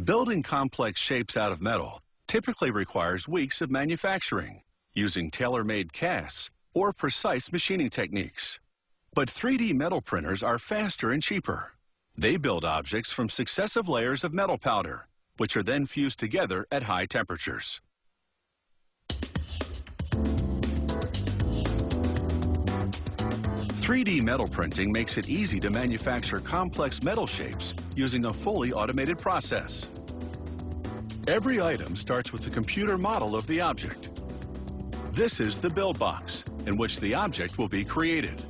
Building complex shapes out of metal typically requires weeks of manufacturing, using tailor-made casts or precise machining techniques. But 3D metal printers are faster and cheaper. They build objects from successive layers of metal powder, which are then fused together at high temperatures. "3D metal printing makes it easy to manufacture complex metal shapes using a fully automated process. Every item starts with a computer model of the object. This is the build box, in which the object will be created.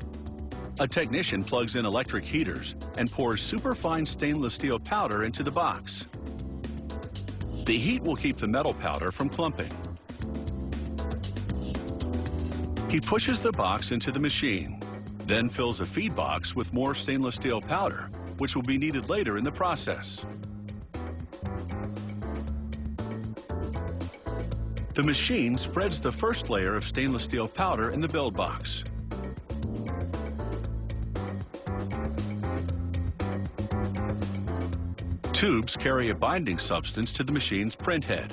A technician plugs in electric heaters and pours superfine stainless steel powder into the box. The heat will keep the metal powder from clumping. He pushes the box into the machine, then fills a feed box with more stainless steel powder, which will be needed later in the process. The machine spreads the first layer of stainless steel powder in the build box. Tubes carry a binding substance to the machine's print head.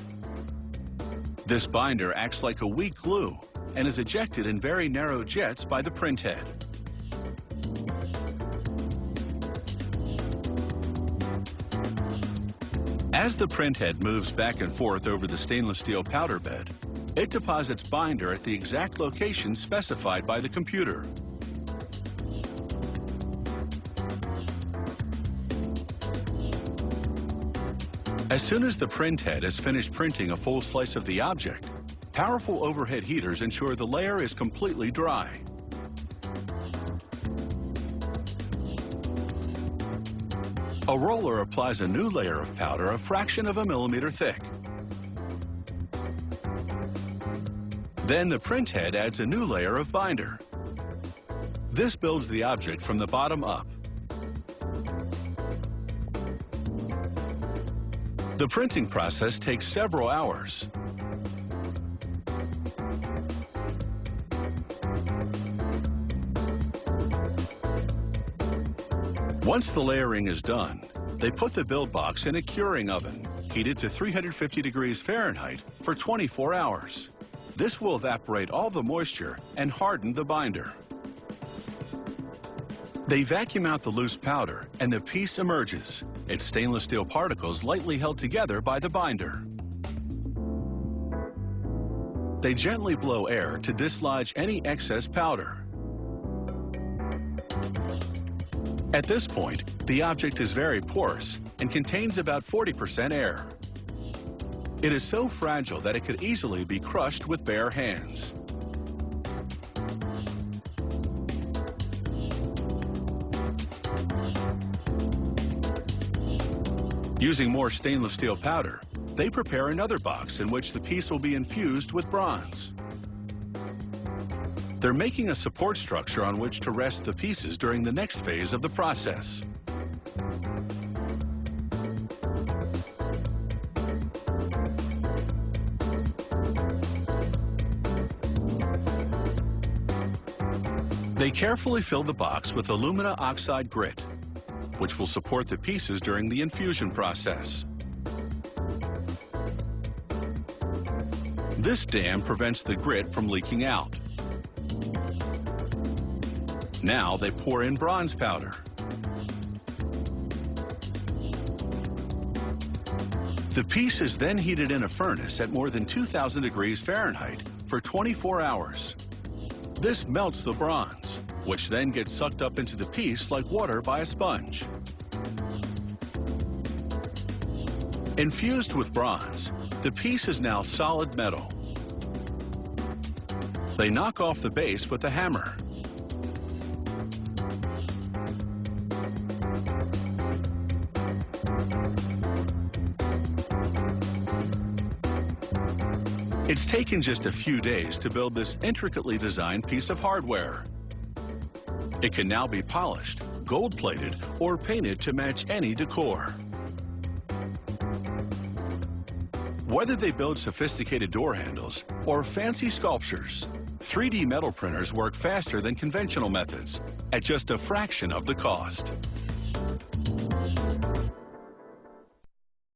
This binder acts like a weak glue and is ejected in very narrow jets by the print head. As the print head moves back and forth over the stainless steel powder bed, it deposits binder at the exact location specified by the computer. As soon as the print head has finished printing a full slice of the object, powerful overhead heaters ensure the layer is completely dry. A roller applies a new layer of powder a fraction of a millimeter thick. Then the print head adds a new layer of binder. This builds the object from the bottom up. The printing process takes several hours. Once the layering is done, they put the build box in a curing oven, heated to 350 degrees Fahrenheit for 24 hours. This will evaporate all the moisture and harden the binder. They vacuum out the loose powder and the piece emerges, its stainless steel particles lightly held together by the binder. They gently blow air to dislodge any excess powder. At this point, the object is very porous and contains about 40% air. It is so fragile that it could easily be crushed with bare hands. Using more stainless steel powder, they prepare another box in which the piece will be infused with bronze. They're making a support structure on which to rest the pieces during the next phase of the process. They carefully fill the box with alumina oxide grit, which will support the pieces during the infusion process. This dam prevents the grit from leaking out. Now they pour in bronze powder. The piece is then heated in a furnace at more than 2,000 degrees Fahrenheit for 24 hours. This melts the bronze, which then gets sucked up into the piece like water by a sponge. Infused with bronze, the piece is now solid metal. They knock off the base with a hammer. It's taken just a few days to build this intricately designed piece of hardware. It can now be polished, gold-plated, or painted to match any decor. Whether they build sophisticated door handles or fancy sculptures, 3D metal printers work faster than conventional methods at just a fraction of the cost.